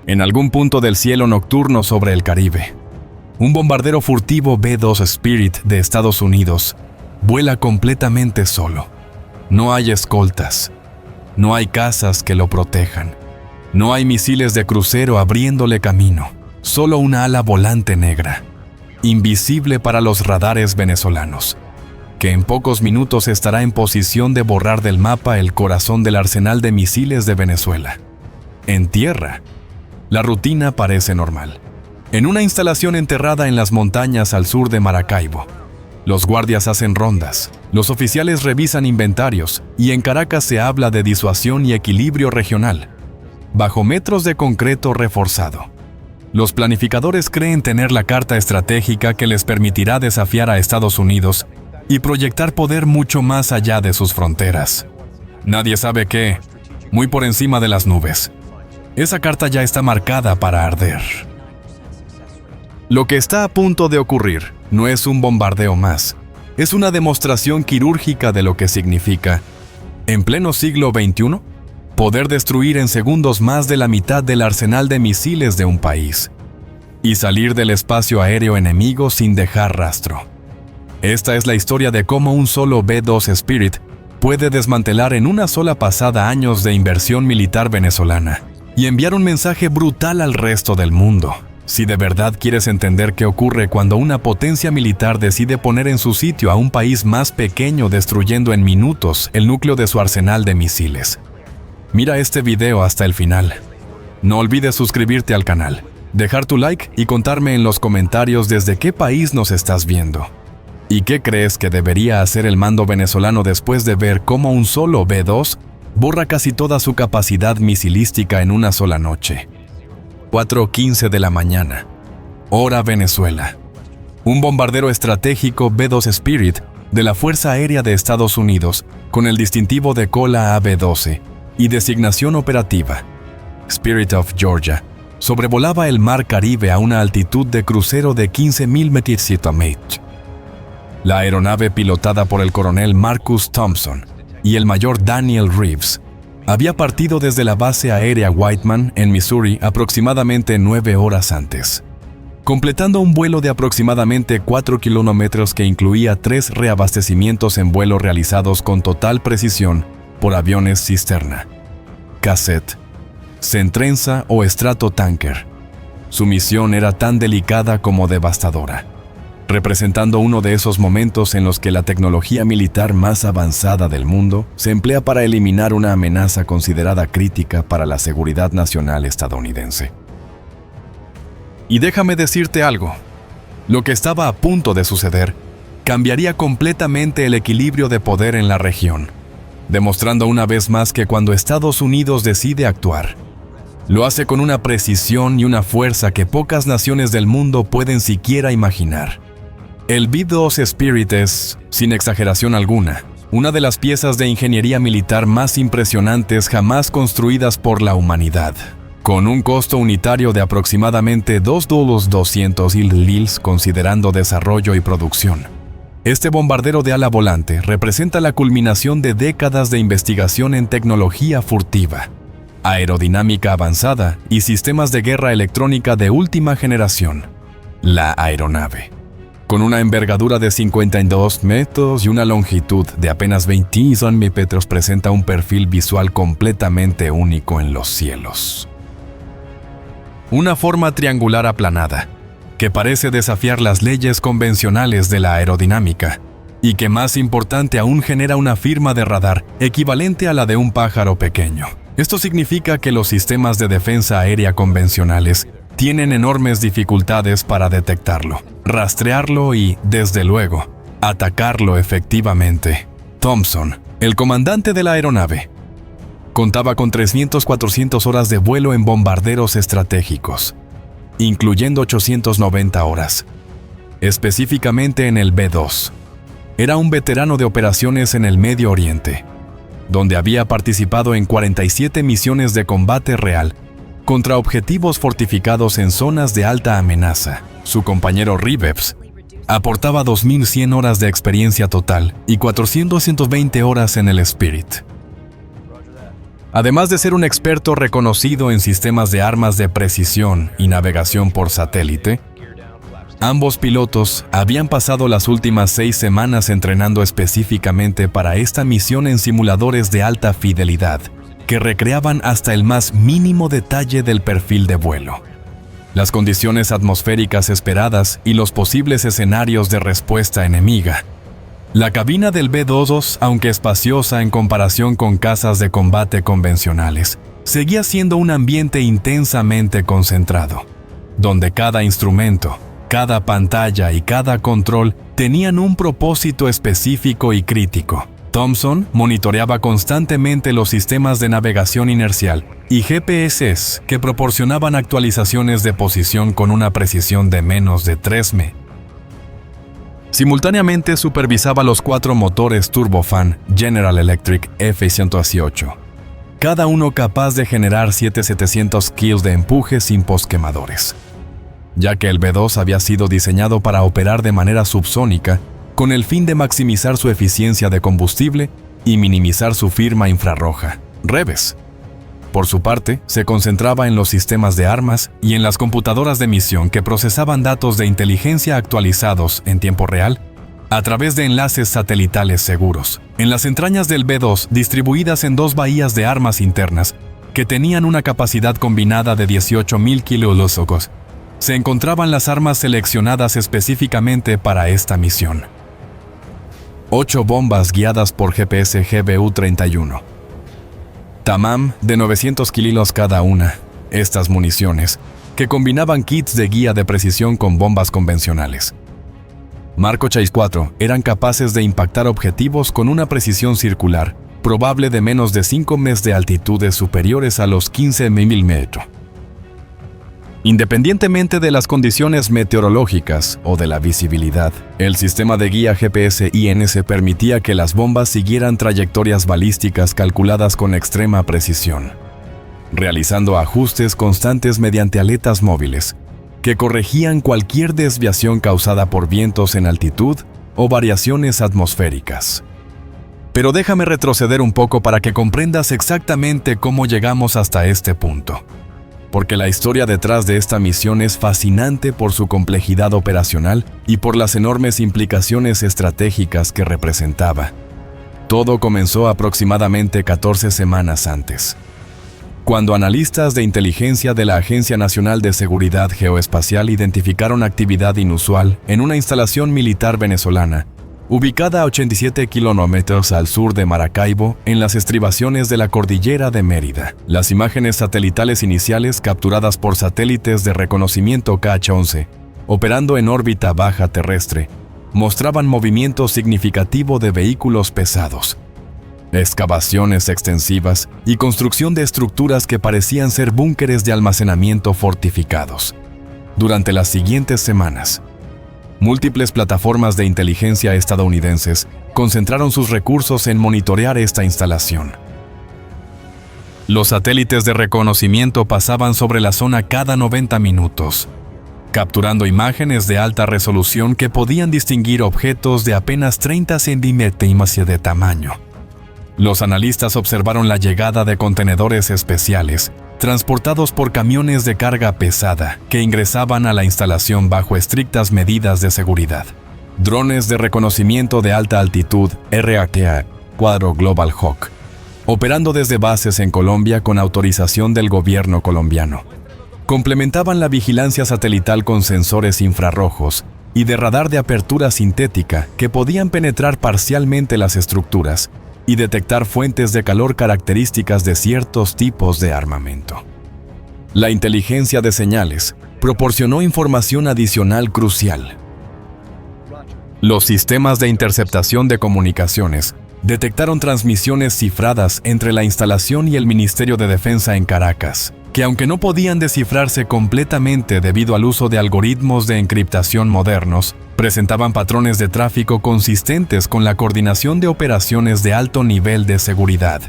En algún punto del cielo nocturno sobre el Caribe, un bombardero furtivo B-2 Spirit de Estados Unidos vuela completamente solo. No hay escoltas, no hay casas que lo protejan, no hay misiles de crucero abriéndole camino, solo una ala volante negra, invisible para los radares venezolanos, que en pocos minutos estará en posición de borrar del mapa el corazón del arsenal de misiles de Venezuela. En tierra, la rutina parece normal. En una instalación enterrada en las montañas al sur de Maracaibo, los guardias hacen rondas, los oficiales revisan inventarios y en Caracas se habla de disuasión y equilibrio regional, bajo metros de concreto reforzado. Los planificadores creen tener la carta estratégica que les permitirá desafiar a Estados Unidos y proyectar poder mucho más allá de sus fronteras. Nadie sabe qué, muy por encima de las nubes. Esa carta ya está marcada para arder. Lo que está a punto de ocurrir no es un bombardeo más, es una demostración quirúrgica de lo que significa, en pleno siglo XXI, poder destruir en segundos más de la mitad del arsenal de misiles de un país y salir del espacio aéreo enemigo sin dejar rastro. Esta es la historia de cómo un solo B-2 Spirit puede desmantelar en una sola pasada años de inversión militar venezolana y enviar un mensaje brutal al resto del mundo. Si de verdad quieres entender qué ocurre cuando una potencia militar decide poner en su sitio a un país más pequeño destruyendo en minutos el núcleo de su arsenal de misiles. Mira este video hasta el final. No olvides suscribirte al canal, dejar tu like y contarme en los comentarios desde qué país nos estás viendo. ¿Y qué crees que debería hacer el mando venezolano después de ver cómo un solo B-2 borra casi toda su capacidad misilística en una sola noche? 4:15 de la mañana, hora Venezuela. Un bombardero estratégico B-2 Spirit de la Fuerza Aérea de Estados Unidos, con el distintivo de cola AB-12 y designación operativa, Spirit of Georgia, sobrevolaba el Mar Caribe a una altitud de crucero de 15.000 metros. La aeronave, pilotada por el coronel Marcus Thompson y el mayor Daniel Reeves, había partido desde la base aérea Whiteman en Missouri aproximadamente 9 horas antes, completando un vuelo de aproximadamente 4 kilómetros que incluía 3 reabastecimientos en vuelo realizados con total precisión por aviones cisterna, cassette, centrenza o stratotanker. Su misión era tan delicada como devastadora, representando uno de esos momentos en los que la tecnología militar más avanzada del mundo se emplea para eliminar una amenaza considerada crítica para la seguridad nacional estadounidense. Y déjame decirte algo, lo que estaba a punto de suceder cambiaría completamente el equilibrio de poder en la región, demostrando una vez más que cuando Estados Unidos decide actuar, lo hace con una precisión y una fuerza que pocas naciones del mundo pueden siquiera imaginar. El B-2 Spirit es, sin exageración alguna, una de las piezas de ingeniería militar más impresionantes jamás construidas por la humanidad, con un costo unitario de aproximadamente $2,200,000 considerando desarrollo y producción. Este bombardero de ala volante representa la culminación de décadas de investigación en tecnología furtiva, aerodinámica avanzada y sistemas de guerra electrónica de última generación. La aeronave, con una envergadura de 52 metros y una longitud de apenas 20 metros, presenta un perfil visual completamente único en los cielos. Una forma triangular aplanada, que parece desafiar las leyes convencionales de la aerodinámica, y que más importante aún genera una firma de radar equivalente a la de un pájaro pequeño. Esto significa que los sistemas de defensa aérea convencionales tienen enormes dificultades para detectarlo, rastrearlo y, desde luego, atacarlo efectivamente. Thompson, el comandante de la aeronave, contaba con 300-400 horas de vuelo en bombarderos estratégicos, incluyendo 890 horas, específicamente en el B-2. Era un veterano de operaciones en el Medio Oriente, donde había participado en 47 misiones de combate real contra objetivos fortificados en zonas de alta amenaza. Su compañero Reeves aportaba 2.100 horas de experiencia total y 420 horas en el Spirit. Además de ser un experto reconocido en sistemas de armas de precisión y navegación por satélite, ambos pilotos habían pasado las últimas 6 semanas entrenando específicamente para esta misión en simuladores de alta fidelidad, que recreaban hasta el más mínimo detalle del perfil de vuelo, las condiciones atmosféricas esperadas y los posibles escenarios de respuesta enemiga. La cabina del B-22, aunque espaciosa en comparación con casas de combate convencionales, seguía siendo un ambiente intensamente concentrado, donde cada instrumento, cada pantalla y cada control tenían un propósito específico y crítico. Thompson monitoreaba constantemente los sistemas de navegación inercial y GPS que proporcionaban actualizaciones de posición con una precisión de menos de 3 m. Simultáneamente supervisaba los 4 motores turbofan General Electric F-118, cada uno capaz de generar 7,700 kg de empuje sin posquemadores, ya que el B-2 había sido diseñado para operar de manera subsónica con el fin de maximizar su eficiencia de combustible y minimizar su firma infrarroja, Reves. Por su parte, se concentraba en los sistemas de armas y en las computadoras de misión que procesaban datos de inteligencia actualizados en tiempo real a través de enlaces satelitales seguros, en las entrañas del B-2 distribuidas en 2 bahías de armas internas que tenían una capacidad combinada de 18,000 kilolósocos. Se encontraban las armas seleccionadas específicamente para esta misión. 8 bombas guiadas por GPS GBU-31. Tamam de 900 kilos cada una, estas municiones, que combinaban kits de guía de precisión con bombas convencionales. Marco Chase 4 eran capaces de impactar objetivos con una precisión circular, probable de menos de 5 m de altitudes superiores a los 15 milímetros. Independientemente de las condiciones meteorológicas o de la visibilidad, el sistema de guía GPS INS permitía que las bombas siguieran trayectorias balísticas calculadas con extrema precisión, realizando ajustes constantes mediante aletas móviles, que corregían cualquier desviación causada por vientos en altitud o variaciones atmosféricas. Pero déjame retroceder un poco para que comprendas exactamente cómo llegamos hasta este punto, porque la historia detrás de esta misión es fascinante por su complejidad operacional y por las enormes implicaciones estratégicas que representaba. Todo comenzó aproximadamente 14 semanas antes, cuando analistas de inteligencia de la Agencia Nacional de Seguridad Geoespacial identificaron actividad inusual en una instalación militar venezolana, ubicada a 87 kilómetros al sur de Maracaibo, en las estribaciones de la cordillera de Mérida. Las imágenes satelitales iniciales capturadas por satélites de reconocimiento KH-11, operando en órbita baja terrestre, mostraban movimiento significativo de vehículos pesados, excavaciones extensivas y construcción de estructuras que parecían ser búnkeres de almacenamiento fortificados. Durante las siguientes semanas, múltiples plataformas de inteligencia estadounidenses concentraron sus recursos en monitorear esta instalación. Los satélites de reconocimiento pasaban sobre la zona cada 90 minutos, capturando imágenes de alta resolución que podían distinguir objetos de apenas 30 centímetros de tamaño. Los analistas observaron la llegada de contenedores especiales, transportados por camiones de carga pesada, que ingresaban a la instalación bajo estrictas medidas de seguridad. Drones de reconocimiento de alta altitud, RATA, Cuadro Global Hawk, operando desde bases en Colombia con autorización del gobierno colombiano. Complementaban la vigilancia satelital con sensores infrarrojos y de radar de apertura sintética que podían penetrar parcialmente las estructuras y detectar fuentes de calor características de ciertos tipos de armamento. La inteligencia de señales proporcionó información adicional crucial. Los sistemas de interceptación de comunicaciones detectaron transmisiones cifradas entre la instalación y el Ministerio de Defensa en Caracas, que aunque no podían descifrarse completamente debido al uso de algoritmos de encriptación modernos, presentaban patrones de tráfico consistentes con la coordinación de operaciones de alto nivel de seguridad.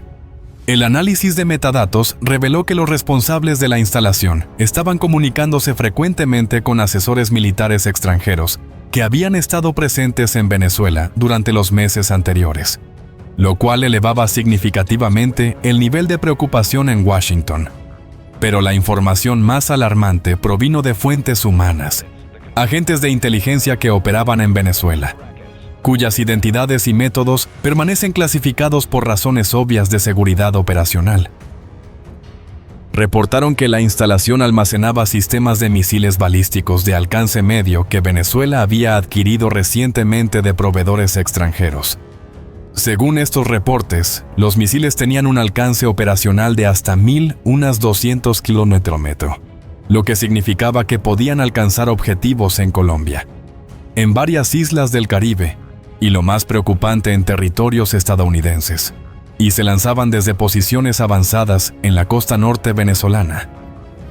El análisis de metadatos reveló que los responsables de la instalación estaban comunicándose frecuentemente con asesores militares extranjeros que habían estado presentes en Venezuela durante los meses anteriores. lo cual elevaba significativamente el nivel de preocupación en Washington. Pero la información más alarmante provino de fuentes humanas, agentes de inteligencia que operaban en Venezuela, cuyas identidades y métodos permanecen clasificados por razones obvias de seguridad operacional. Reportaron que la instalación almacenaba sistemas de misiles balísticos de alcance medio que Venezuela había adquirido recientemente de proveedores extranjeros. Según estos reportes, los misiles tenían un alcance operacional de hasta 200 km, lo que significaba que podían alcanzar objetivos en Colombia, en varias islas del Caribe y, lo más preocupante, en territorios estadounidenses, y se lanzaban desde posiciones avanzadas en la costa norte venezolana.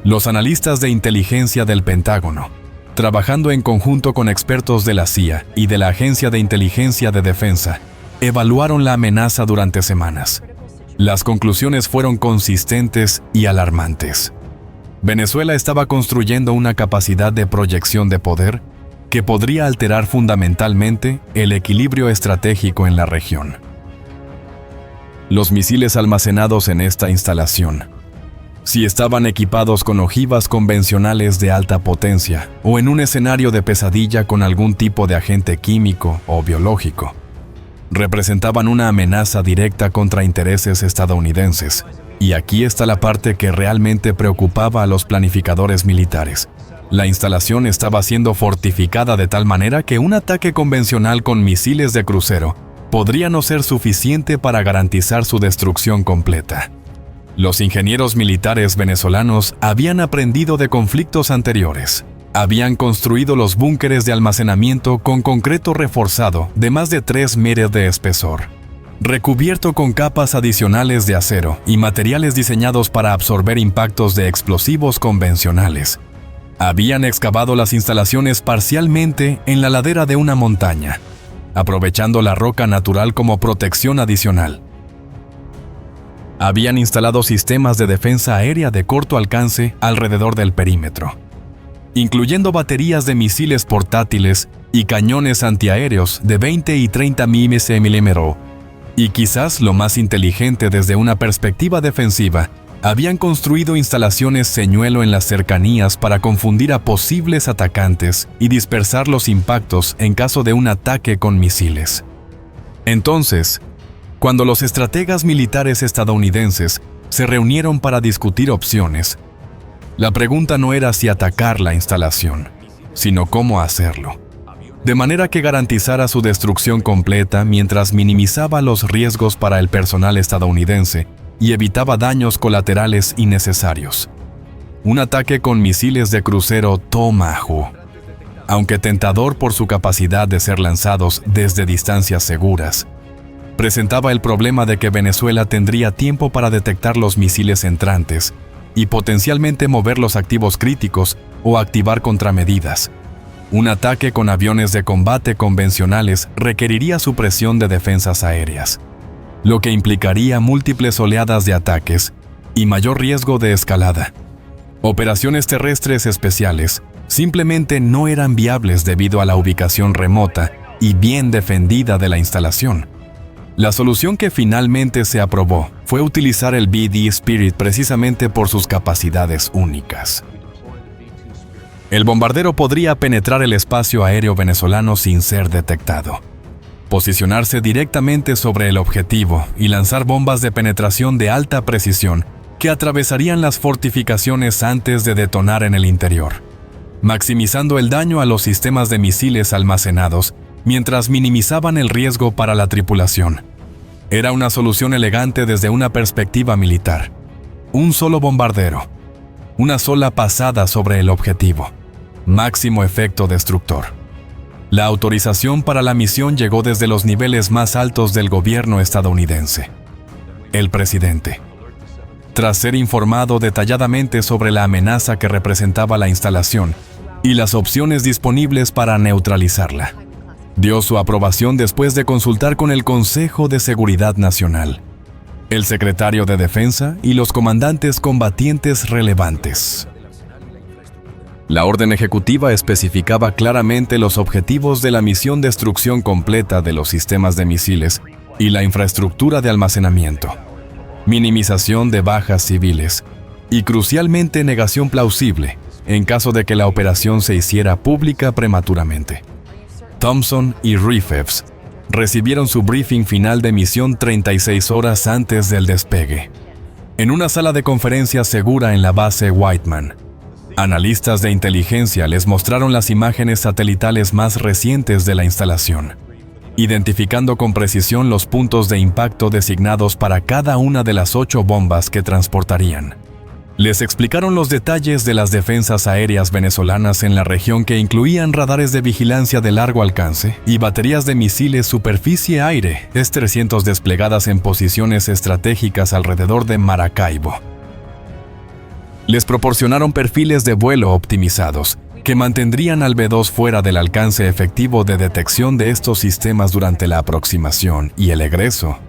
Los analistas de inteligencia del Pentágono, trabajando en conjunto con expertos de la CIA y de la Agencia de Inteligencia de Defensa, evaluaron la amenaza durante semanas. Las conclusiones fueron consistentes y alarmantes. Venezuela estaba construyendo una capacidad de proyección de poder que podría alterar fundamentalmente el equilibrio estratégico en la región. Los misiles almacenados en esta instalación, si estaban equipados con ojivas convencionales de alta potencia o en un escenario de pesadilla con algún tipo de agente químico o biológico, representaban una amenaza directa contra intereses estadounidenses. Y aquí está la parte que realmente preocupaba a los planificadores militares. La instalación estaba siendo fortificada de tal manera que un ataque convencional con misiles de crucero podría no ser suficiente para garantizar su destrucción completa. Los ingenieros militares venezolanos habían aprendido de conflictos anteriores. Habían construido los búnkeres de almacenamiento con concreto reforzado de más de 3 metros de espesor, recubierto con capas adicionales de acero y materiales diseñados para absorber impactos de explosivos convencionales. Habían excavado las instalaciones parcialmente en la ladera de una montaña, aprovechando la roca natural como protección adicional. Habían instalado sistemas de defensa aérea de corto alcance alrededor del perímetro, incluyendo baterías de misiles portátiles y cañones antiaéreos de 20 y 30 mm. Y quizás lo más inteligente desde una perspectiva defensiva, habían construido instalaciones señuelo en las cercanías para confundir a posibles atacantes y dispersar los impactos en caso de un ataque con misiles. Entonces, cuando los estrategas militares estadounidenses se reunieron para discutir opciones, la pregunta no era si atacar la instalación, sino cómo hacerlo, de manera que garantizara su destrucción completa mientras minimizaba los riesgos para el personal estadounidense y evitaba daños colaterales innecesarios. Un ataque con misiles de crucero Tomahawk, aunque tentador por su capacidad de ser lanzados desde distancias seguras, presentaba el problema de que Venezuela tendría tiempo para detectar los misiles entrantes y potencialmente mover los activos críticos o activar contramedidas. Un ataque con aviones de combate convencionales requeriría supresión de defensas aéreas, lo que implicaría múltiples oleadas de ataques y mayor riesgo de escalada. Operaciones terrestres especiales simplemente no eran viables debido a la ubicación remota y bien defendida de la instalación. La solución que finalmente se aprobó fue utilizar el BD Spirit precisamente por sus capacidades únicas. El bombardero podría penetrar el espacio aéreo venezolano sin ser detectado, posicionarse directamente sobre el objetivo y lanzar bombas de penetración de alta precisión que atravesarían las fortificaciones antes de detonar en el interior, maximizando el daño a los sistemas de misiles almacenados mientras minimizaban el riesgo para la tripulación. Era una solución elegante desde una perspectiva militar. Un solo bombardero, una sola pasada sobre el objetivo, máximo efecto destructor. La autorización para la misión llegó desde los niveles más altos del gobierno estadounidense. El presidente, tras ser informado detalladamente sobre la amenaza que representaba la instalación y las opciones disponibles para neutralizarla, dio su aprobación después de consultar con el Consejo de Seguridad Nacional, el secretario de Defensa y los comandantes combatientes relevantes. La orden ejecutiva especificaba claramente los objetivos de la misión destrucción completa de los sistemas de misiles y la infraestructura de almacenamiento, minimización de bajas civiles y, crucialmente, negación plausible en caso de que la operación se hiciera pública prematuramente. Thompson y Reeves recibieron su briefing final de misión 36 horas antes del despegue, en una sala de conferencias segura en la base Whiteman. Analistas de inteligencia les mostraron las imágenes satelitales más recientes de la instalación, identificando con precisión los puntos de impacto designados para cada una de las 8 bombas que transportarían. Les explicaron los detalles de las defensas aéreas venezolanas en la región, que incluían radares de vigilancia de largo alcance y baterías de misiles superficie-aire S-300 desplegadas en posiciones estratégicas alrededor de Maracaibo. Les proporcionaron perfiles de vuelo optimizados que mantendrían al B-2 fuera del alcance efectivo de detección de estos sistemas durante la aproximación y el egreso.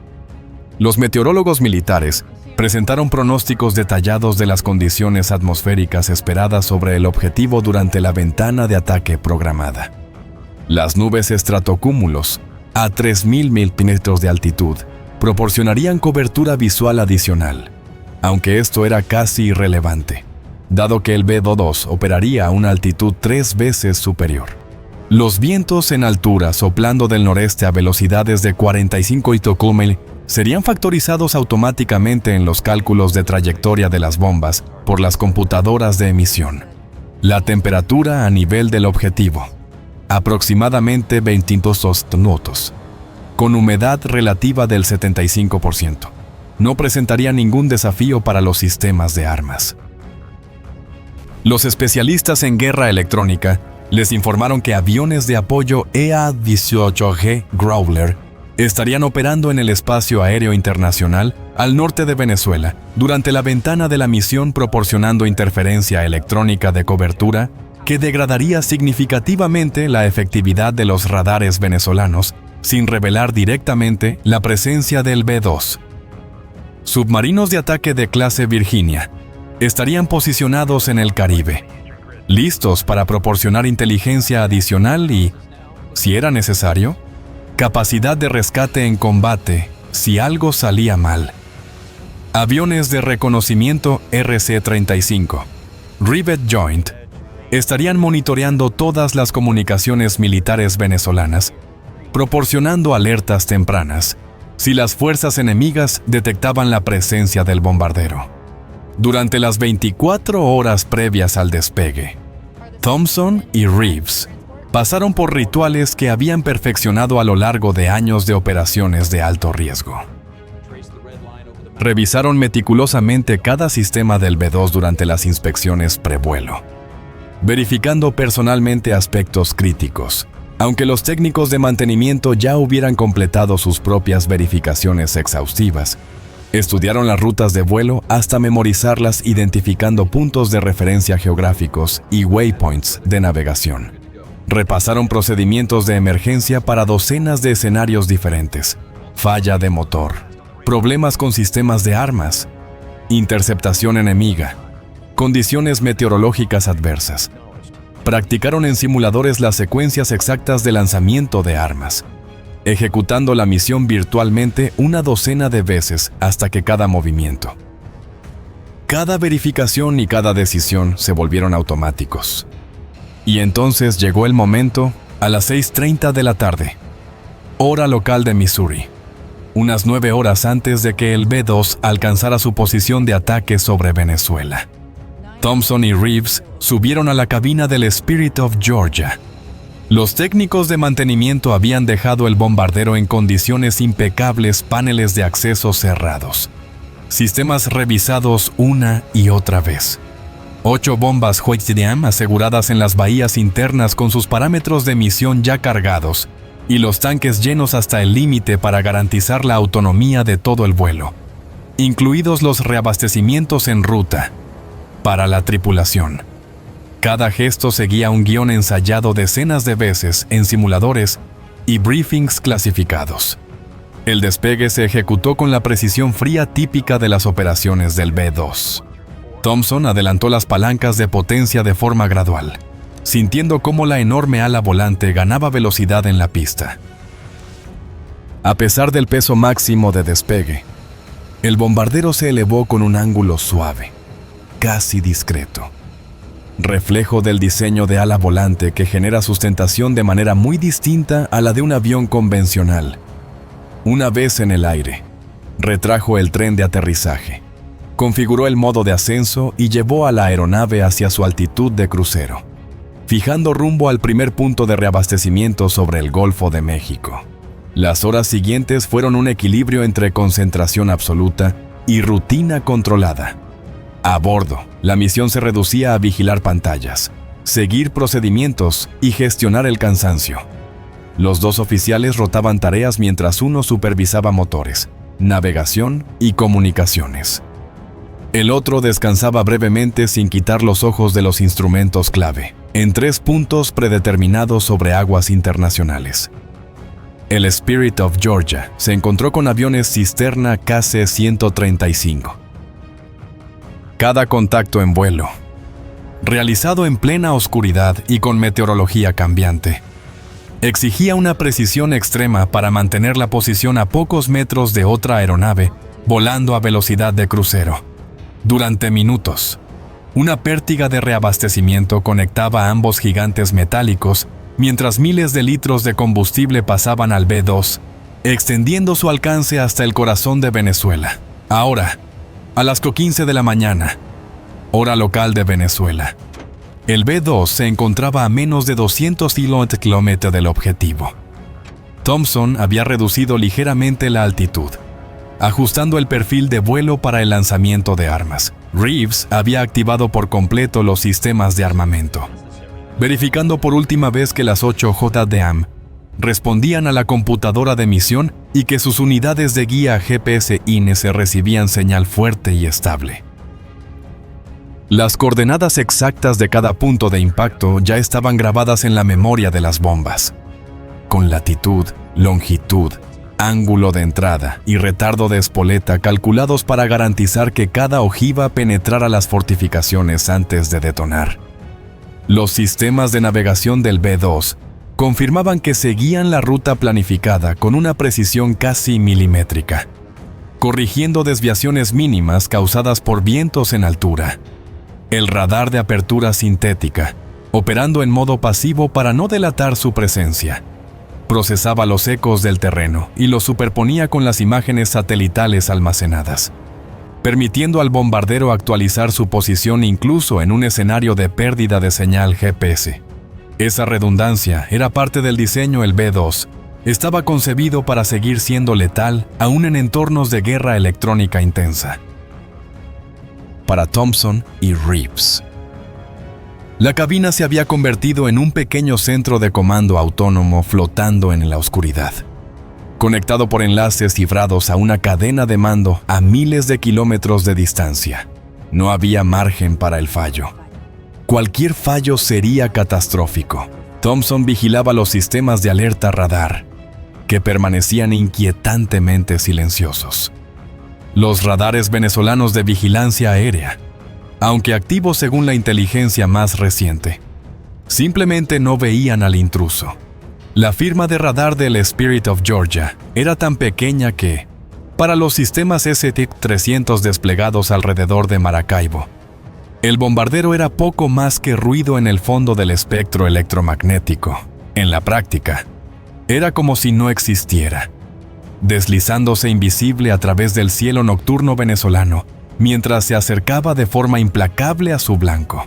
Los meteorólogos militares presentaron pronósticos detallados de las condiciones atmosféricas esperadas sobre el objetivo durante la ventana de ataque programada. Las nubes estratocúmulos, a 3.000 metros de altitud, proporcionarían cobertura visual adicional, aunque esto era casi irrelevante, dado que el B-2 operaría a una altitud 3 veces superior. Los vientos en altura soplando del noreste a velocidades de 45 km serían factorizados automáticamente en los cálculos de trayectoria de las bombas por las computadoras de emisión. La temperatura a nivel del objetivo, aproximadamente 22 minutos, con humedad relativa del 75%. No presentaría ningún desafío para los sistemas de armas. Los especialistas en guerra electrónica les informaron que aviones de apoyo EA-18G Growler estarían operando en el espacio aéreo internacional al norte de Venezuela durante la ventana de la misión, proporcionando interferencia electrónica de cobertura que degradaría significativamente la efectividad de los radares venezolanos, sin revelar directamente la presencia del B-2. Submarinos de ataque de clase Virginia estarían posicionados en el Caribe, listos para proporcionar inteligencia adicional y, si era necesario, capacidad de rescate en combate si algo salía mal. Aviones de reconocimiento RC-35, Rivet Joint, estarían monitoreando todas las comunicaciones militares venezolanas, proporcionando alertas tempranas si las fuerzas enemigas detectaban la presencia del bombardero. Durante las 24 horas previas al despegue, Thompson y Reeves pasaron por rituales que habían perfeccionado a lo largo de años de operaciones de alto riesgo. Revisaron meticulosamente cada sistema del B-2 durante las inspecciones prevuelo, verificando personalmente aspectos críticos, aunque los técnicos de mantenimiento ya hubieran completado sus propias verificaciones exhaustivas. Estudiaron las rutas de vuelo hasta memorizarlas, identificando puntos de referencia geográficos y waypoints de navegación. Repasaron procedimientos de emergencia para docenas de escenarios diferentes: falla de motor, problemas con sistemas de armas, interceptación enemiga, condiciones meteorológicas adversas. Practicaron en simuladores las secuencias exactas de lanzamiento de armas, ejecutando la misión virtualmente una docena de veces hasta que cada movimiento, cada verificación y cada decisión se volvieron automáticos. Y entonces llegó el momento, a las 6:30 de la tarde, hora local de Missouri, unas 9 horas antes de que el B-2 alcanzara su posición de ataque sobre Venezuela. Thompson y Reeves subieron a la cabina del Spirit of Georgia. Los técnicos de mantenimiento habían dejado el bombardero en condiciones impecables, paneles de acceso cerrados, sistemas revisados una y otra vez. 8 bombas Huaytidiam aseguradas en las bahías internas con sus parámetros de emisión ya cargados y los tanques llenos hasta el límite para garantizar la autonomía de todo el vuelo, incluidos los reabastecimientos en ruta para la tripulación. Cada gesto seguía un guión ensayado decenas de veces en simuladores y briefings clasificados. El despegue se ejecutó con la precisión fría típica de las operaciones del B-2. Thompson adelantó las palancas de potencia de forma gradual, sintiendo cómo la enorme ala volante ganaba velocidad en la pista. A pesar del peso máximo de despegue, el bombardero se elevó con un ángulo suave, casi discreto, reflejo del diseño de ala volante que genera sustentación de manera muy distinta a la de un avión convencional. Una vez en el aire, retrajo el tren de aterrizaje, configuró el modo de ascenso y llevó a la aeronave hacia su altitud de crucero, fijando rumbo al primer punto de reabastecimiento sobre el Golfo de México. Las horas siguientes fueron un equilibrio entre concentración absoluta y rutina controlada. A bordo, la misión se reducía a vigilar pantallas, seguir procedimientos y gestionar el cansancio. Los dos oficiales rotaban tareas mientras uno supervisaba motores, navegación y comunicaciones. El otro descansaba brevemente sin quitar los ojos de los instrumentos clave, en 3 puntos predeterminados sobre aguas internacionales. El Spirit of Georgia se encontró con aviones cisterna KC-135. Cada contacto en vuelo, realizado en plena oscuridad y con meteorología cambiante, exigía una precisión extrema para mantener la posición a pocos metros de otra aeronave volando a velocidad de crucero. Durante minutos, una pértiga de reabastecimiento conectaba a ambos gigantes metálicos mientras miles de litros de combustible pasaban al B-2, extendiendo su alcance hasta el corazón de Venezuela. Ahora, a las 15 de la mañana, hora local de Venezuela, el B-2 se encontraba a menos de 200 kilómetros del objetivo. Thompson había reducido ligeramente la altitud, ajustando el perfil de vuelo para el lanzamiento de armas. Reeves había activado por completo los sistemas de armamento, verificando por última vez que las 8 JDAM respondían a la computadora de misión y que sus unidades de guía GPS-INS recibían señal fuerte y estable. Las coordenadas exactas de cada punto de impacto ya estaban grabadas en la memoria de las bombas, con latitud, longitud, ángulo de entrada y retardo de espoleta calculados para garantizar que cada ojiva penetrara las fortificaciones antes de detonar. Los sistemas de navegación del B-2 confirmaban que seguían la ruta planificada con una precisión casi milimétrica, corrigiendo desviaciones mínimas causadas por vientos en altura. El radar de apertura sintética, operando en modo pasivo para no delatar su presencia, procesaba los ecos del terreno y los superponía con las imágenes satelitales almacenadas, permitiendo al bombardero actualizar su posición incluso en un escenario de pérdida de señal GPS. Esa redundancia era parte del diseño. El B-2 estaba concebido para seguir siendo letal aún en entornos de guerra electrónica intensa. Para Thompson y Reeves, la cabina se había convertido en un pequeño centro de comando autónomo flotando en la oscuridad, conectado por enlaces cifrados a una cadena de mando a miles de kilómetros de distancia. No había margen para el fallo. Cualquier fallo sería catastrófico. Thompson vigilaba los sistemas de alerta radar, que permanecían inquietantemente silenciosos. Los radares venezolanos de vigilancia aérea, aunque activos según la inteligencia más reciente, simplemente no veían al intruso. La firma de radar del Spirit of Georgia era tan pequeña que, para los sistemas ST-300 desplegados alrededor de Maracaibo, el bombardero era poco más que ruido en el fondo del espectro electromagnético. En la práctica, era como si no existiera, deslizándose invisible a través del cielo nocturno venezolano mientras se acercaba de forma implacable a su blanco.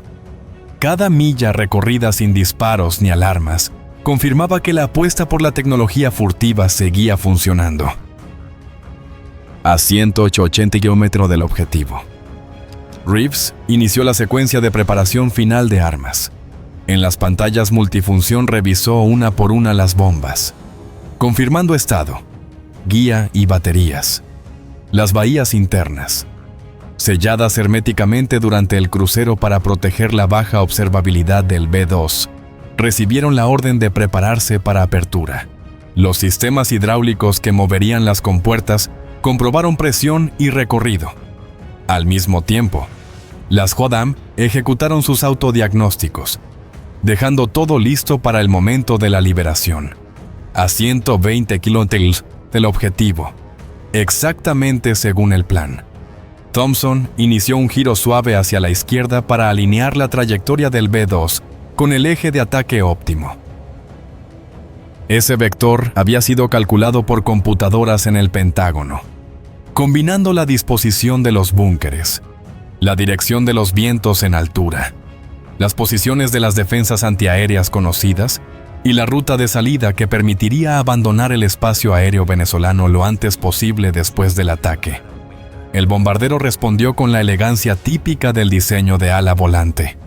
Cada milla recorrida sin disparos ni alarmas confirmaba que la apuesta por la tecnología furtiva seguía funcionando. A 180 kilómetros del objetivo, Reeves inició la secuencia de preparación final de armas. En las pantallas multifunción revisó una por una las bombas, confirmando estado, guía y baterías. Las bahías internas, selladas herméticamente durante el crucero para proteger la baja observabilidad del B-2, recibieron la orden de prepararse para apertura. Los sistemas hidráulicos que moverían las compuertas comprobaron presión y recorrido. Al mismo tiempo, las JDAM ejecutaron sus autodiagnósticos, dejando todo listo para el momento de la liberación. A 120 kilómetros del objetivo, exactamente según el plan. Thompson inició un giro suave hacia la izquierda para alinear la trayectoria del B-2 con el eje de ataque óptimo. Ese vector había sido calculado por computadoras en el Pentágono, combinando la disposición de los búnkeres, la dirección de los vientos en altura, las posiciones de las defensas antiaéreas conocidas y la ruta de salida que permitiría abandonar el espacio aéreo venezolano lo antes posible después del ataque. El bombardero respondió con la elegancia típica del diseño de ala volante,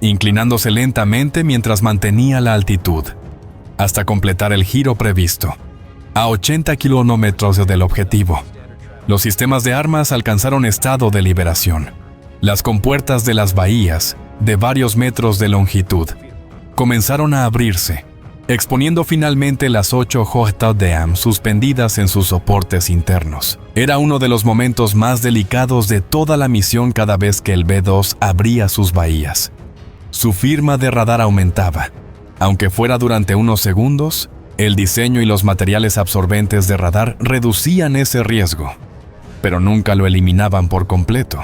inclinándose lentamente mientras mantenía la altitud, hasta completar el giro previsto, a 80 kilómetros del objetivo. Los sistemas de armas alcanzaron estado de liberación. Las compuertas de las bahías, de varios metros de longitud, comenzaron a abrirse, exponiendo finalmente las 8 JDAM suspendidas en sus soportes internos. Era uno de los momentos más delicados de toda la misión cada vez que el B-2 abría sus bahías. Su firma de radar aumentaba. Aunque fuera durante unos segundos, el diseño y los materiales absorbentes de radar reducían ese riesgo, pero nunca lo eliminaban por completo.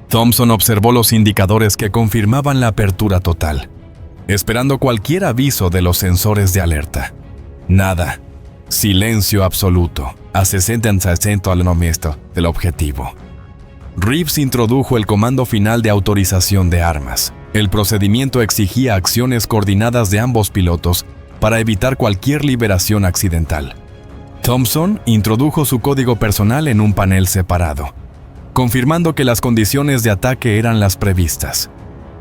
Thompson observó los indicadores que confirmaban la apertura total, esperando cualquier aviso de los sensores de alerta. Nada. Silencio absoluto, a 60% al momento del objetivo. Reeves introdujo el comando final de autorización de armas. El procedimiento exigía acciones coordinadas de ambos pilotos para evitar cualquier liberación accidental. Thompson introdujo su código personal en un panel separado, confirmando que las condiciones de ataque eran las previstas.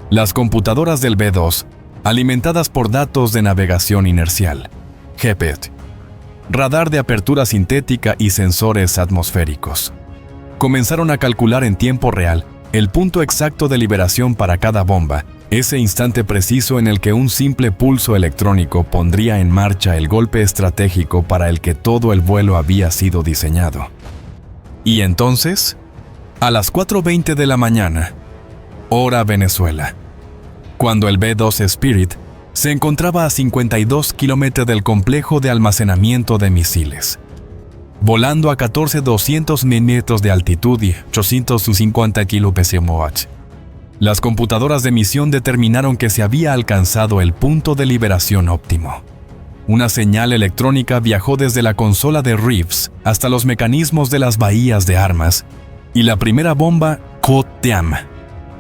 Las computadoras del B-2, alimentadas por datos de navegación inercial, GPS, radar de apertura sintética y sensores atmosféricos, comenzaron a calcular en tiempo real el punto exacto de liberación para cada bomba, ese instante preciso en el que un simple pulso electrónico pondría en marcha el golpe estratégico para el que todo el vuelo había sido diseñado. Y entonces, a las 4:20 de la mañana, hora Venezuela, cuando el B-2 Spirit se encontraba a 52 kilómetros del complejo de almacenamiento de misiles, volando a 14,200 metros de altitud y 850 kph. Las computadoras de misión determinaron que se había alcanzado el punto de liberación óptimo. Una señal electrónica viajó desde la consola de Reeves hasta los mecanismos de las bahías de armas, y la primera bomba JDAM,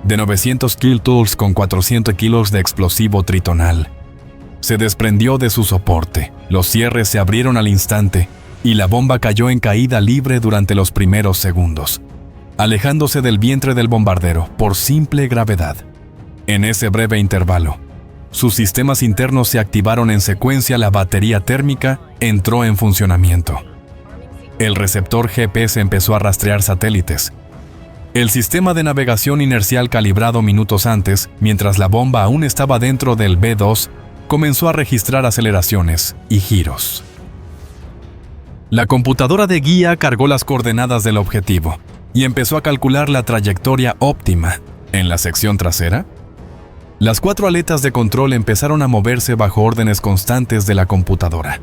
de 900 kilotoules con 400 kilos de explosivo tritonal, se desprendió de su soporte. Los cierres se abrieron al instante, y la bomba cayó en caída libre durante los primeros segundos, alejándose del vientre del bombardero por simple gravedad. En ese breve intervalo, sus sistemas internos se activaron en secuencia. La batería térmica entró en funcionamiento. El receptor GPS empezó a rastrear satélites. El sistema de navegación inercial calibrado minutos antes, mientras la bomba aún estaba dentro del B-2, comenzó a registrar aceleraciones y giros. La computadora de guía cargó las coordenadas del objetivo y empezó a calcular la trayectoria óptima. En la sección trasera, las 4 aletas de control empezaron a moverse bajo órdenes constantes de la computadora,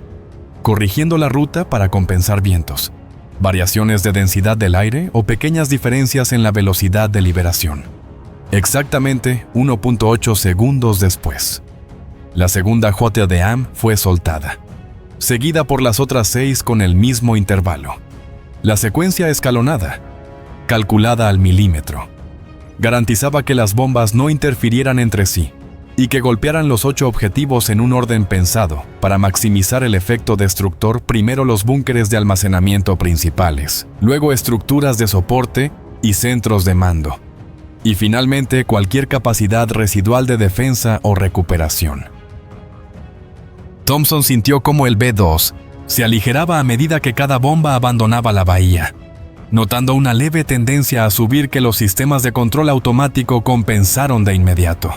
corrigiendo la ruta para compensar vientos, variaciones de densidad del aire o pequeñas diferencias en la velocidad de liberación. Exactamente 1.8 segundos después, la segunda JDAM fue soltada, seguida por las otras 6 con el mismo intervalo. La secuencia escalonada, calculada al milímetro, garantizaba que las bombas no interfirieran entre sí y que golpearan los 8 objetivos en un orden pensado para maximizar el efecto destructor. Primero los búnkeres de almacenamiento principales, luego estructuras de soporte y centros de mando, y finalmente cualquier capacidad residual de defensa o recuperación. Thompson sintió cómo el B-2 se aligeraba a medida que cada bomba abandonaba la bahía, notando una leve tendencia a subir que los sistemas de control automático compensaron de inmediato.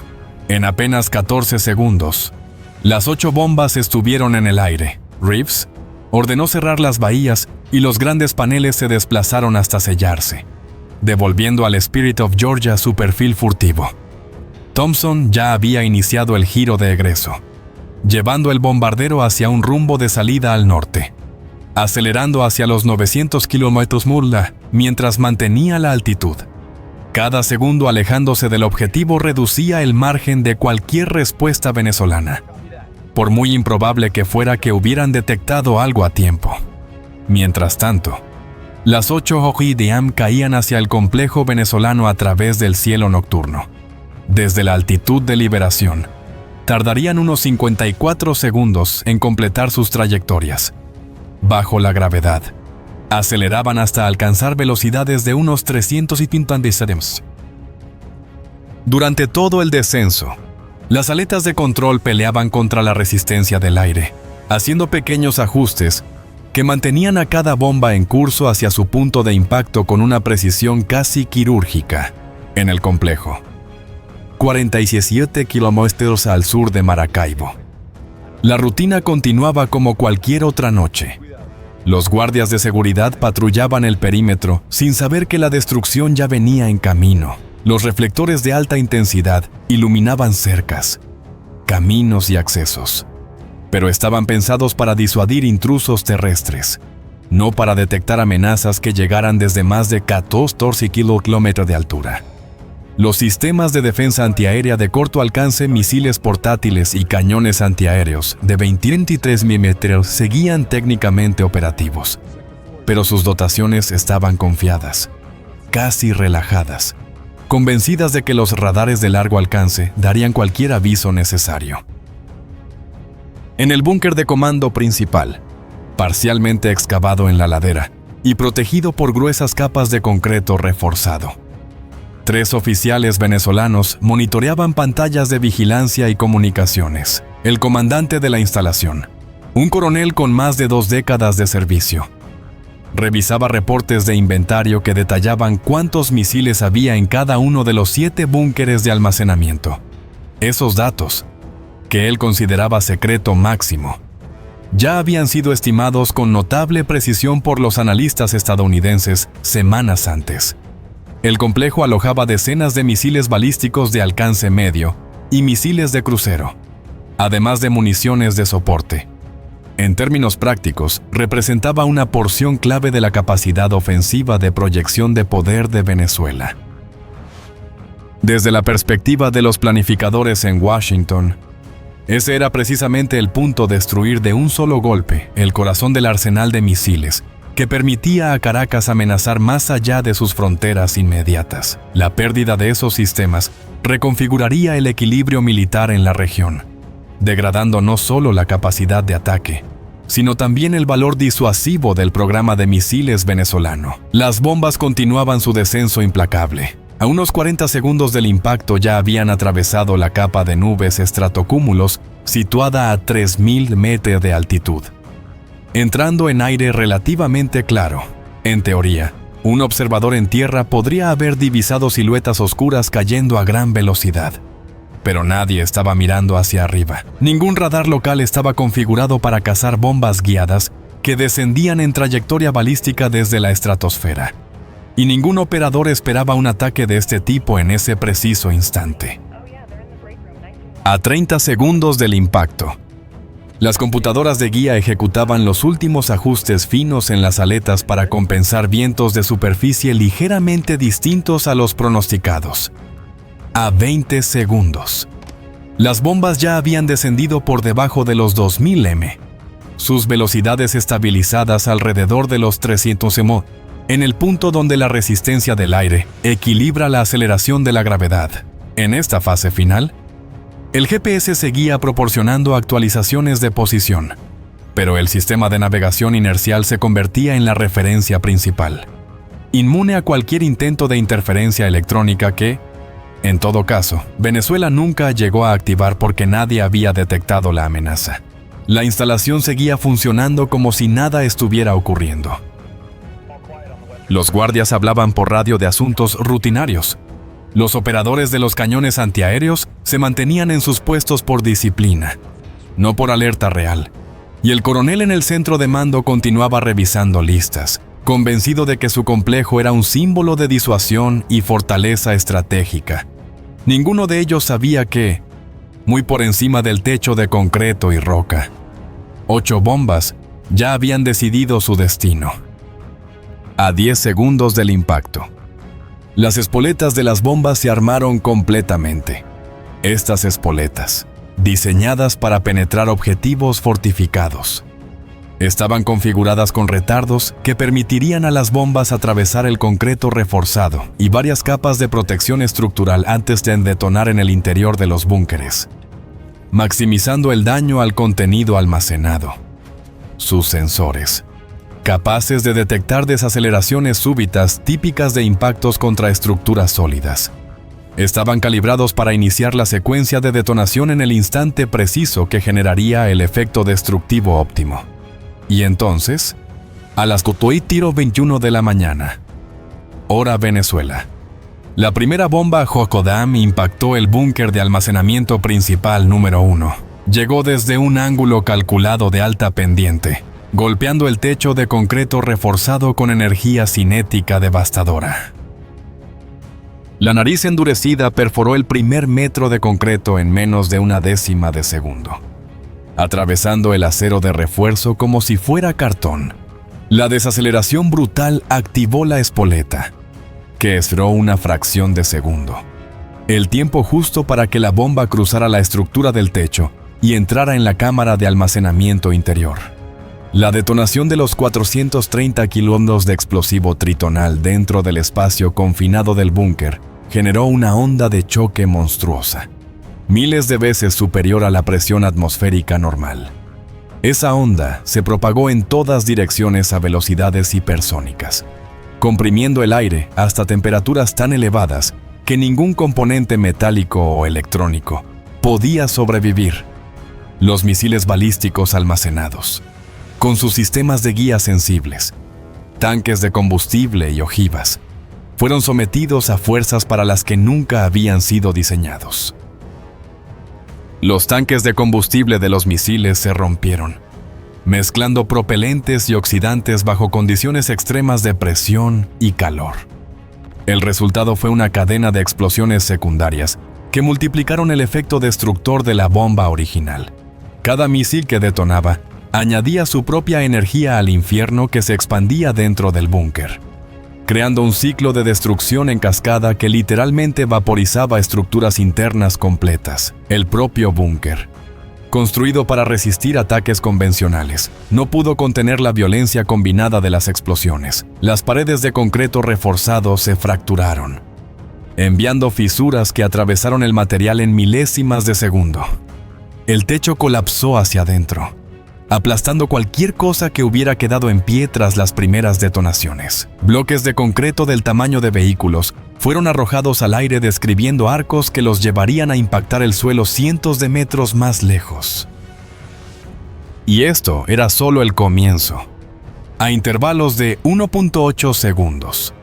En apenas 14 segundos, las 8 bombas estuvieron en el aire. Reeves ordenó cerrar las bahías y los grandes paneles se desplazaron hasta sellarse, devolviendo al Spirit of Georgia su perfil furtivo. Thompson ya había iniciado el giro de egreso, llevando el bombardero hacia un rumbo de salida al norte. acelerando hacia los 900 km/h mientras mantenía la altitud. Cada segundo alejándose del objetivo reducía el margen de cualquier respuesta venezolana, por muy improbable que fuera que hubieran detectado algo a tiempo. Mientras tanto, las 8 OJDAM caían hacia el complejo venezolano a través del cielo nocturno. Desde la altitud de liberación, tardarían unos 54 segundos en completar sus trayectorias. Bajo la gravedad, aceleraban hasta alcanzar velocidades de unos 350 km/h. Durante todo el descenso, las aletas de control peleaban contra la resistencia del aire, haciendo pequeños ajustes que mantenían a cada bomba en curso hacia su punto de impacto con una precisión casi quirúrgica. En el complejo, 47 kilómetros al sur de Maracaibo, la rutina continuaba como cualquier otra noche. Los guardias de seguridad patrullaban el perímetro sin saber que la destrucción ya venía en camino. Los reflectores de alta intensidad iluminaban cercas, caminos y accesos, pero estaban pensados para disuadir intrusos terrestres, no para detectar amenazas que llegaran desde más de 14 kilómetros de altura. Los sistemas de defensa antiaérea de corto alcance, misiles portátiles y cañones antiaéreos de 23 mm seguían técnicamente operativos, pero sus dotaciones estaban confiadas, casi relajadas, convencidas de que los radares de largo alcance darían cualquier aviso necesario. En el búnker de comando principal, parcialmente excavado en la ladera y protegido por gruesas capas de concreto reforzado, 3 oficiales venezolanos monitoreaban pantallas de vigilancia y comunicaciones. El comandante de la instalación, un coronel con más de 2 décadas de servicio, revisaba reportes de inventario que detallaban cuántos misiles había en cada uno de los 7 búnkeres de almacenamiento. Esos datos, que él consideraba secreto máximo, ya habían sido estimados con notable precisión por los analistas estadounidenses semanas antes. El complejo alojaba decenas de misiles balísticos de alcance medio y misiles de crucero, además de municiones de soporte. En términos prácticos, representaba una porción clave de la capacidad ofensiva de proyección de poder de Venezuela. Desde la perspectiva de los planificadores en Washington, ese era precisamente el punto: destruir de un solo golpe el corazón del arsenal de misiles que permitía a Caracas amenazar más allá de sus fronteras inmediatas. La pérdida de esos sistemas reconfiguraría el equilibrio militar en la región, degradando no solo la capacidad de ataque, sino también el valor disuasivo del programa de misiles venezolano. Las bombas continuaban su descenso implacable. A unos 40 segundos del impacto ya habían atravesado la capa de nubes estratocúmulos situada a 3.000 metros de altitud, entrando en aire relativamente claro. En teoría, un observador en tierra podría haber divisado siluetas oscuras cayendo a gran velocidad, pero nadie estaba mirando hacia arriba. Ningún radar local estaba configurado para cazar bombas guiadas que descendían en trayectoria balística desde la estratosfera, y ningún operador esperaba un ataque de este tipo en ese preciso instante. A 30 segundos del impacto, las computadoras de guía ejecutaban los últimos ajustes finos en las aletas para compensar vientos de superficie ligeramente distintos a los pronosticados. A 20 segundos, las bombas ya habían descendido por debajo de los 2000 m, sus velocidades estabilizadas alrededor de los 300 m, en el punto donde la resistencia del aire equilibra la aceleración de la gravedad. En esta fase final, el GPS seguía proporcionando actualizaciones de posición, pero el sistema de navegación inercial se convertía en la referencia principal, inmune a cualquier intento de interferencia electrónica que, en todo caso, Venezuela nunca llegó a activar porque nadie había detectado la amenaza. La instalación seguía funcionando como si nada estuviera ocurriendo. Los guardias hablaban por radio de asuntos rutinarios. Los operadores de los cañones antiaéreos se mantenían en sus puestos por disciplina, no por alerta real, y el coronel en el centro de mando continuaba revisando listas, convencido de que su complejo era un símbolo de disuasión y fortaleza estratégica. Ninguno de ellos sabía que, muy por encima del techo de concreto y roca, 8 bombas ya habían decidido su destino. A 10 segundos del impacto, las espoletas de las bombas se armaron completamente. Estas espoletas, diseñadas para penetrar objetivos fortificados, estaban configuradas con retardos que permitirían a las bombas atravesar el concreto reforzado y varias capas de protección estructural antes de detonar en el interior de los búnkeres, maximizando el daño al contenido almacenado. Sus sensores, capaces de detectar desaceleraciones súbitas típicas de impactos contra estructuras sólidas, estaban calibrados para iniciar la secuencia de detonación en el instante preciso que generaría el efecto destructivo óptimo. Y entonces, a las 21:21 de la mañana, hora Venezuela, la primera bomba Jokodam impactó el búnker de almacenamiento principal número 1. Llegó desde un ángulo calculado de alta pendiente, golpeando el techo de concreto reforzado con energía cinética devastadora. La nariz endurecida perforó el primer metro de concreto en menos de una décima de segundo, atravesando el acero de refuerzo como si fuera cartón. La desaceleración brutal activó la espoleta, que esfrió una fracción de segundo, el tiempo justo para que la bomba cruzara la estructura del techo y entrara en la cámara de almacenamiento interior. La detonación de los 430 kilómetros de explosivo tritonal dentro del espacio confinado del búnker generó una onda de choque monstruosa, miles de veces superior a la presión atmosférica normal. Esa onda se propagó en todas direcciones a velocidades hipersónicas, comprimiendo el aire hasta temperaturas tan elevadas que ningún componente metálico o electrónico podía sobrevivir. Los misiles balísticos almacenados, con sus sistemas de guía sensibles, tanques de combustible y ojivas, fueron sometidos a fuerzas para las que nunca habían sido diseñados. Los tanques de combustible de los misiles se rompieron, mezclando propelentes y oxidantes bajo condiciones extremas de presión y calor. El resultado fue una cadena de explosiones secundarias que multiplicaron el efecto destructor de la bomba original. Cada misil que detonaba añadía su propia energía al infierno que se expandía dentro del búnker, creando un ciclo de destrucción en cascada que literalmente vaporizaba estructuras internas completas. El propio búnker, construido para resistir ataques convencionales, no pudo contener la violencia combinada de las explosiones. Las paredes de concreto reforzado se fracturaron, enviando fisuras que atravesaron el material en milésimas de segundo. El techo colapsó hacia adentro, aplastando cualquier cosa que hubiera quedado en pie tras las primeras detonaciones. Bloques de concreto del tamaño de vehículos fueron arrojados al aire describiendo arcos que los llevarían a impactar el suelo cientos de metros más lejos. Y esto era solo el comienzo, a intervalos de 1.8 segundos.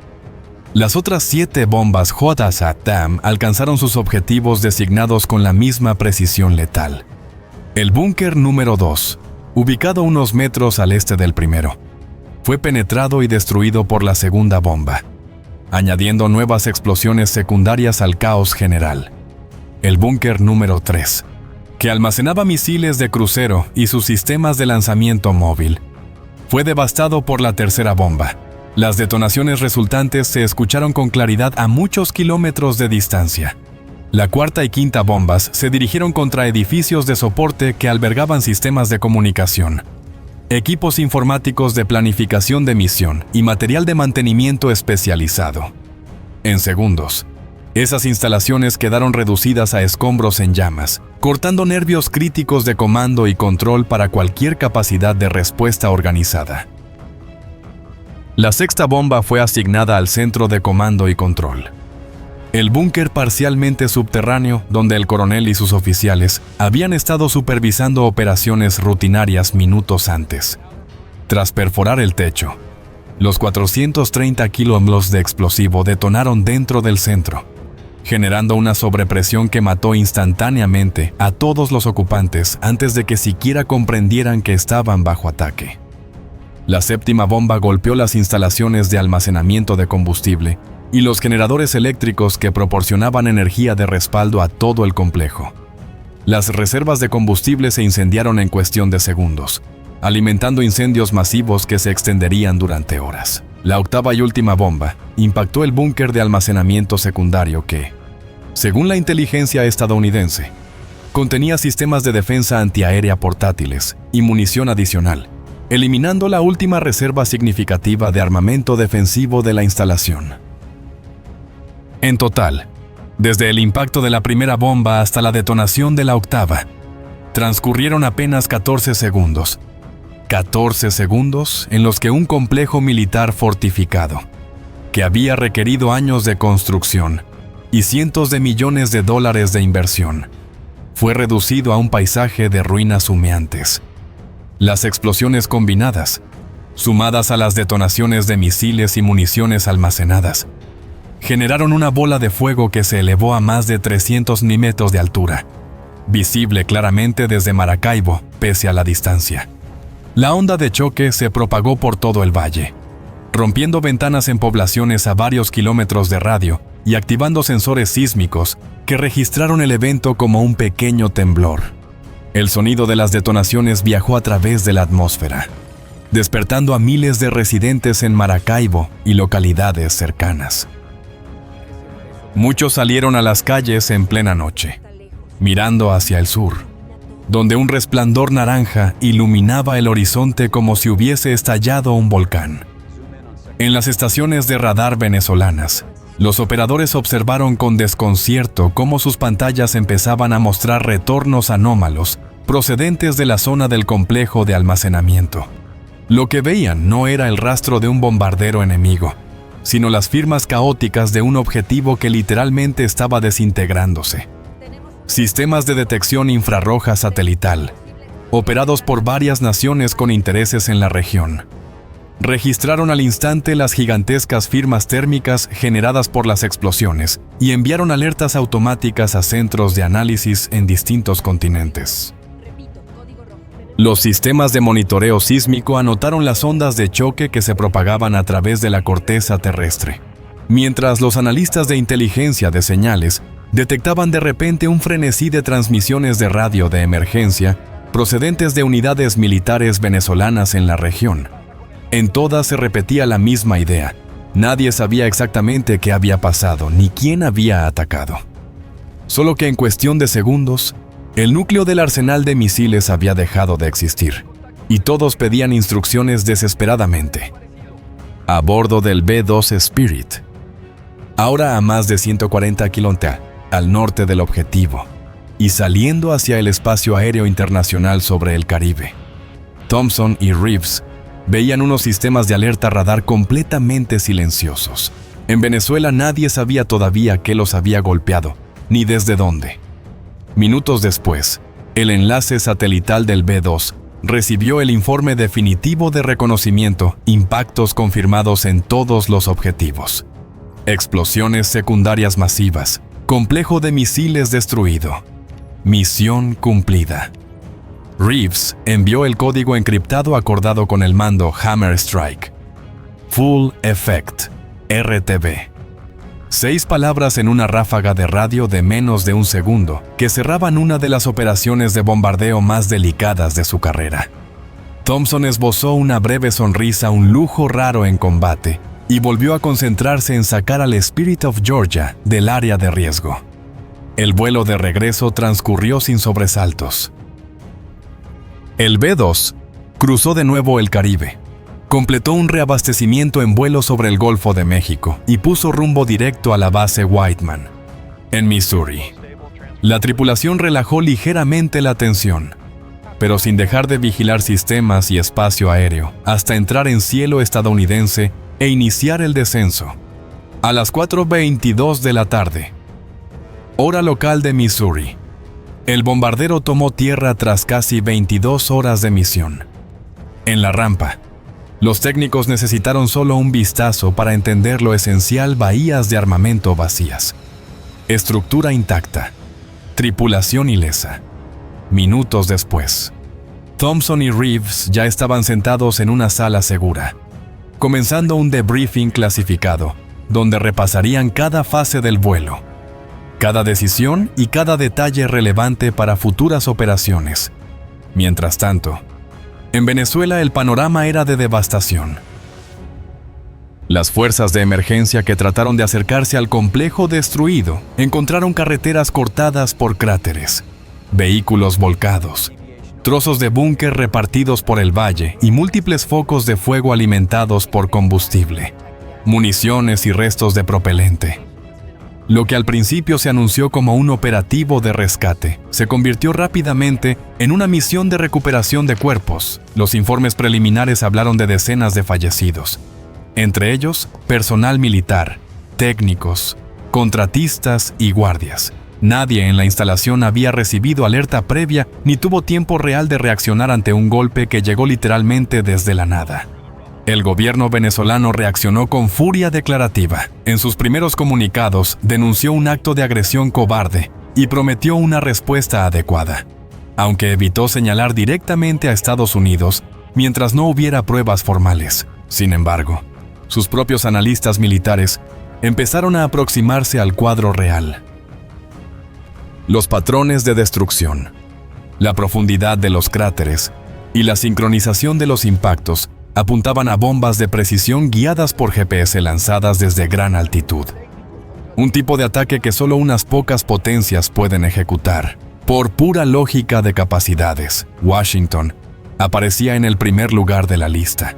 Las otras 7 bombas JSATAM alcanzaron sus objetivos designados con la misma precisión letal. El búnker número 2, ubicado unos metros al este del primero, fue penetrado y destruido por la segunda bomba, añadiendo nuevas explosiones secundarias al caos general. El búnker número 3, que almacenaba misiles de crucero y sus sistemas de lanzamiento móvil, fue devastado por la tercera bomba. Las detonaciones resultantes se escucharon con claridad a muchos kilómetros de distancia. La cuarta y quinta bombas se dirigieron contra edificios de soporte que albergaban sistemas de comunicación, equipos informáticos de planificación de misión y material de mantenimiento especializado. En segundos, esas instalaciones quedaron reducidas a escombros en llamas, cortando nervios críticos de comando y control para cualquier capacidad de respuesta organizada. La sexta bomba fue asignada al centro de comando y control, el búnker parcialmente subterráneo donde el coronel y sus oficiales habían estado supervisando operaciones rutinarias minutos antes. Tras perforar el techo, los 430 kilómetros de explosivo detonaron dentro del centro, generando una sobrepresión que mató instantáneamente a todos los ocupantes antes de que siquiera comprendieran que estaban bajo ataque. La séptima bomba golpeó las instalaciones de almacenamiento de combustible y los generadores eléctricos que proporcionaban energía de respaldo a todo el complejo. Las reservas de combustible se incendiaron en cuestión de segundos, alimentando incendios masivos que se extenderían durante horas. La octava y última bomba impactó el búnker de almacenamiento secundario que, según la inteligencia estadounidense, contenía sistemas de defensa antiaérea portátiles y munición adicional, eliminando la última reserva significativa de armamento defensivo de la instalación. En total, desde el impacto de la primera bomba hasta la detonación de la octava, transcurrieron apenas 14 segundos. 14 segundos en los que un complejo militar fortificado, que había requerido años de construcción y cientos de millones de dólares de inversión, fue reducido a un paisaje de ruinas humeantes. Las explosiones combinadas, sumadas a las detonaciones de misiles y municiones almacenadas, generaron una bola de fuego que se elevó a más de 300 metros de altura, visible claramente desde Maracaibo, pese a la distancia. La onda de choque se propagó por todo el valle, rompiendo ventanas en poblaciones a varios kilómetros de radio y activando sensores sísmicos que registraron el evento como un pequeño temblor. El sonido de las detonaciones viajó a través de la atmósfera, despertando a miles de residentes en Maracaibo y localidades cercanas. Muchos salieron a las calles en plena noche, mirando hacia el sur, donde un resplandor naranja iluminaba el horizonte como si hubiese estallado un volcán. En las estaciones de radar venezolanas, los operadores observaron con desconcierto cómo sus pantallas empezaban a mostrar retornos anómalos procedentes de la zona del complejo de almacenamiento. Lo que veían no era el rastro de un bombardero enemigo, sino las firmas caóticas de un objetivo que literalmente estaba desintegrándose. Sistemas de detección infrarroja satelital, operados por varias naciones con intereses en la región, registraron al instante las gigantescas firmas térmicas generadas por las explosiones y enviaron alertas automáticas a centros de análisis en distintos continentes. Los sistemas de monitoreo sísmico anotaron las ondas de choque que se propagaban a través de la corteza terrestre, mientras los analistas de inteligencia de señales detectaban de repente un frenesí de transmisiones de radio de emergencia procedentes de unidades militares venezolanas en la región. En todas se repetía la misma idea. Nadie sabía exactamente qué había pasado ni quién había atacado. Solo que en cuestión de segundos, el núcleo del arsenal de misiles había dejado de existir, y todos pedían instrucciones desesperadamente. A bordo del B-2 Spirit, ahora a más de 140 kilómetros al norte del objetivo, y saliendo hacia el espacio aéreo internacional sobre el Caribe, Thompson y Reeves veían unos sistemas de alerta radar completamente silenciosos. En Venezuela nadie sabía todavía qué los había golpeado, ni desde dónde. Minutos después, el enlace satelital del B-2 recibió el informe definitivo de reconocimiento, impactos confirmados en todos los objetivos. Explosiones secundarias masivas, complejo de misiles destruido. Misión cumplida. Reeves envió el código encriptado acordado con el mando Hammer Strike. Full Effect, RTB. 6 palabras en una ráfaga de radio de menos de un segundo que cerraban una de las operaciones de bombardeo más delicadas de su carrera. Thompson esbozó una breve sonrisa, un lujo raro en combate, y volvió a concentrarse en sacar al Spirit of Georgia del área de riesgo. El vuelo de regreso transcurrió sin sobresaltos. El B-2 cruzó de nuevo el Caribe, completó un reabastecimiento en vuelo sobre el Golfo de México y puso rumbo directo a la base Whiteman, en Missouri. La tripulación relajó ligeramente la tensión, pero sin dejar de vigilar sistemas y espacio aéreo hasta entrar en cielo estadounidense e iniciar el descenso. A las 4:22 de la tarde, hora local de Missouri, el bombardero tomó tierra tras casi 22 horas de misión. En la rampa, los técnicos necesitaron solo un vistazo para entender lo esencial: bahías de armamento vacías, estructura intacta, tripulación ilesa. Minutos después, Thompson y Reeves ya estaban sentados en una sala segura, comenzando un debriefing clasificado, donde repasarían cada fase del vuelo, cada decisión y cada detalle relevante para futuras operaciones. Mientras tanto, En Venezuela el panorama era de devastación. Las fuerzas de emergencia que trataron de acercarse al complejo destruido encontraron carreteras cortadas por cráteres, vehículos volcados, trozos de búnker repartidos por el valle y múltiples focos de fuego alimentados por combustible, municiones y restos de propelente. Lo que al principio se anunció como un operativo de rescate, se convirtió rápidamente en una misión de recuperación de cuerpos. Los informes preliminares hablaron de decenas de fallecidos, entre ellos personal militar, técnicos, contratistas y guardias. Nadie en la instalación había recibido alerta previa ni tuvo tiempo real de reaccionar ante un golpe que llegó literalmente desde la nada. El gobierno venezolano reaccionó con furia declarativa. En sus primeros comunicados denunció un acto de agresión cobarde y prometió una respuesta adecuada, aunque evitó señalar directamente a Estados Unidos mientras no hubiera pruebas formales. Sin embargo, sus propios analistas militares empezaron a aproximarse al cuadro real. Los patrones de destrucción, la profundidad de los cráteres y la sincronización de los impactos apuntaban a bombas de precisión guiadas por GPS lanzadas desde gran altitud. Un tipo de ataque que solo unas pocas potencias pueden ejecutar. Por pura lógica de capacidades, Washington aparecía en el primer lugar de la lista.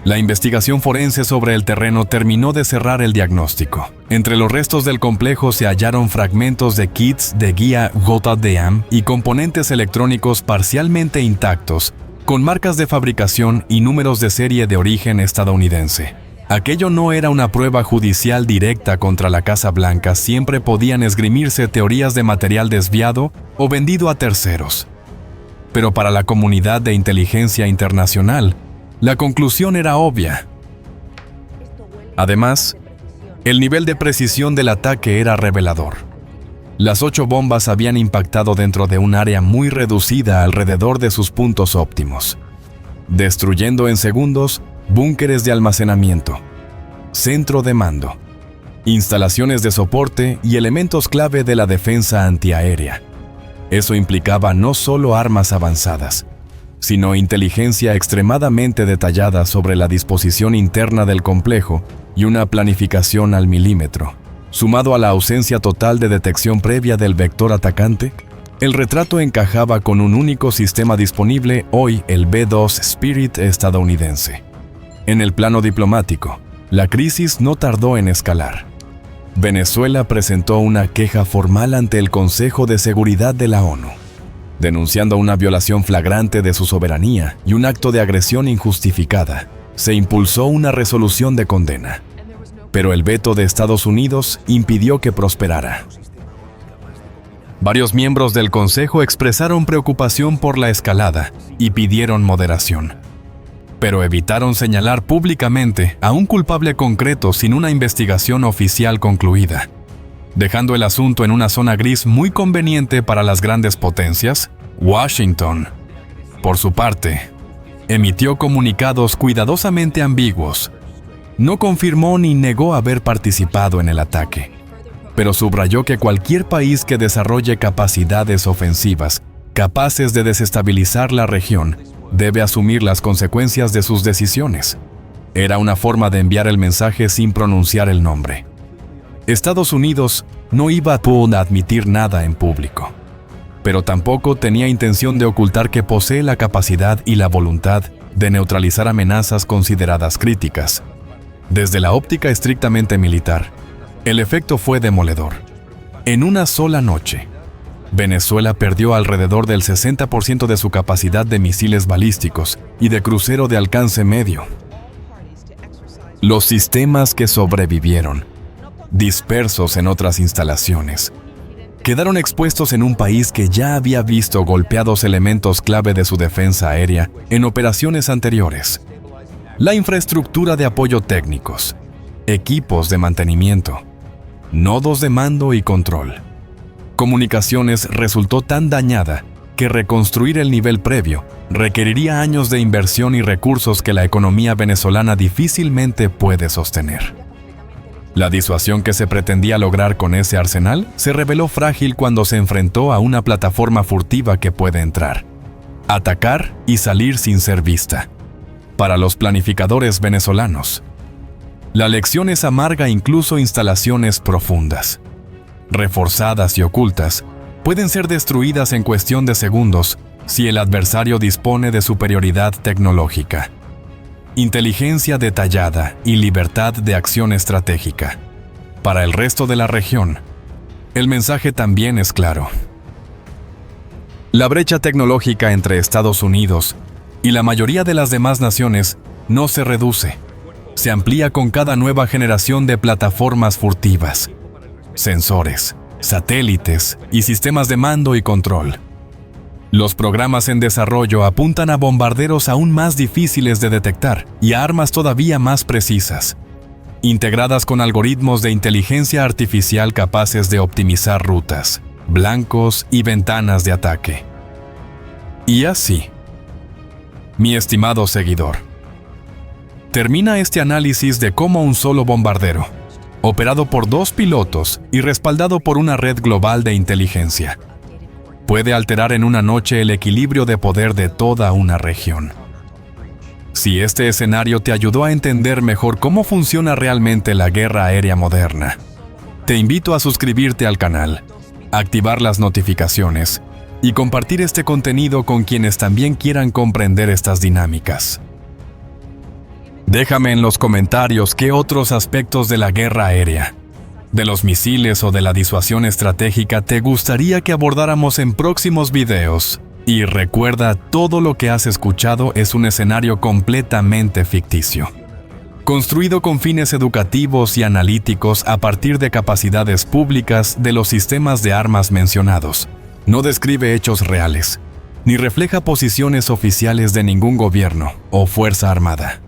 La investigación forense sobre el terreno terminó de cerrar el diagnóstico. Entre los restos del complejo se hallaron fragmentos de kits de guía Goddam y componentes electrónicos parcialmente intactos, con marcas de fabricación y números de serie de origen estadounidense. Aquello no era una prueba judicial directa contra la Casa Blanca, siempre podían esgrimirse teorías de material desviado o vendido a terceros. Pero para la comunidad de inteligencia internacional, la conclusión era obvia. Además, el nivel de precisión del ataque era revelador. Las 8 bombas habían impactado dentro de un área muy reducida alrededor de sus puntos óptimos, destruyendo en segundos búnkeres de almacenamiento, centro de mando, instalaciones de soporte y elementos clave de la defensa antiaérea. Eso implicaba no solo armas avanzadas, sino inteligencia extremadamente detallada sobre la disposición interna del complejo y una planificación al milímetro. Sumado a la ausencia total de detección previa del vector atacante, el retrato encajaba con un único sistema disponible, hoy el B-2 Spirit estadounidense. En el plano diplomático, la crisis no tardó en escalar. Venezuela presentó una queja formal ante el Consejo de Seguridad de la ONU, denunciando una violación flagrante de su soberanía y un acto de agresión injustificada. Se impulsó una resolución de condena, pero el veto de Estados Unidos impidió que prosperara. Varios miembros del Consejo expresaron preocupación por la escalada y pidieron moderación, pero evitaron señalar públicamente a un culpable concreto sin una investigación oficial concluida, dejando el asunto en una zona gris muy conveniente para las grandes potencias. Washington, por su parte, emitió comunicados cuidadosamente ambiguos. No confirmó ni negó haber participado en el ataque, pero subrayó que cualquier país que desarrolle capacidades ofensivas capaces de desestabilizar la región debe asumir las consecuencias de sus decisiones. Era una forma de enviar el mensaje sin pronunciar el nombre. Estados Unidos no iba a admitir nada en público, pero tampoco tenía intención de ocultar que posee la capacidad y la voluntad de neutralizar amenazas consideradas críticas. Desde la óptica estrictamente militar, el efecto fue demoledor. En una sola noche, Venezuela perdió alrededor del 60% de su capacidad de misiles balísticos y de crucero de alcance medio. Los sistemas que sobrevivieron, dispersos en otras instalaciones, quedaron expuestos en un país que ya había visto golpeados elementos clave de su defensa aérea en operaciones anteriores. La infraestructura de apoyo técnicos, equipos de mantenimiento, nodos de mando y control. Comunicaciones resultó tan dañada que reconstruir el nivel previo requeriría años de inversión y recursos que la economía venezolana difícilmente puede sostener. La disuasión que se pretendía lograr con ese arsenal se reveló frágil cuando se enfrentó a una plataforma furtiva que puede entrar, atacar y salir sin ser vista. Para los planificadores venezolanos, la lección es amarga. Incluso instalaciones profundas, reforzadas y ocultas, pueden ser destruidas en cuestión de segundos si el adversario dispone de superioridad tecnológica, inteligencia detallada y libertad de acción estratégica. Para el resto de la región, el mensaje también es claro. La brecha tecnológica entre Estados Unidos y la mayoría de las demás naciones no se reduce. Se amplía con cada nueva generación de plataformas furtivas, sensores, satélites y sistemas de mando y control. Los programas en desarrollo apuntan a bombarderos aún más difíciles de detectar y a armas todavía más precisas, integradas con algoritmos de inteligencia artificial capaces de optimizar rutas, blancos y ventanas de ataque. Y así, mi estimado seguidor, termina este análisis de cómo un solo bombardero, operado por 2 pilotos y respaldado por una red global de inteligencia, puede alterar en una noche el equilibrio de poder de toda una región. Si este escenario te ayudó a entender mejor cómo funciona realmente la guerra aérea moderna, te invito a suscribirte al canal, activar las notificaciones y compartir este contenido con quienes también quieran comprender estas dinámicas. Déjame en los comentarios qué otros aspectos de la guerra aérea, de los misiles o de la disuasión estratégica te gustaría que abordáramos en próximos videos. Y recuerda, todo lo que has escuchado es un escenario completamente ficticio, construido con fines educativos y analíticos a partir de capacidades públicas de los sistemas de armas mencionados. No describe hechos reales, ni refleja posiciones oficiales de ningún gobierno o fuerza armada.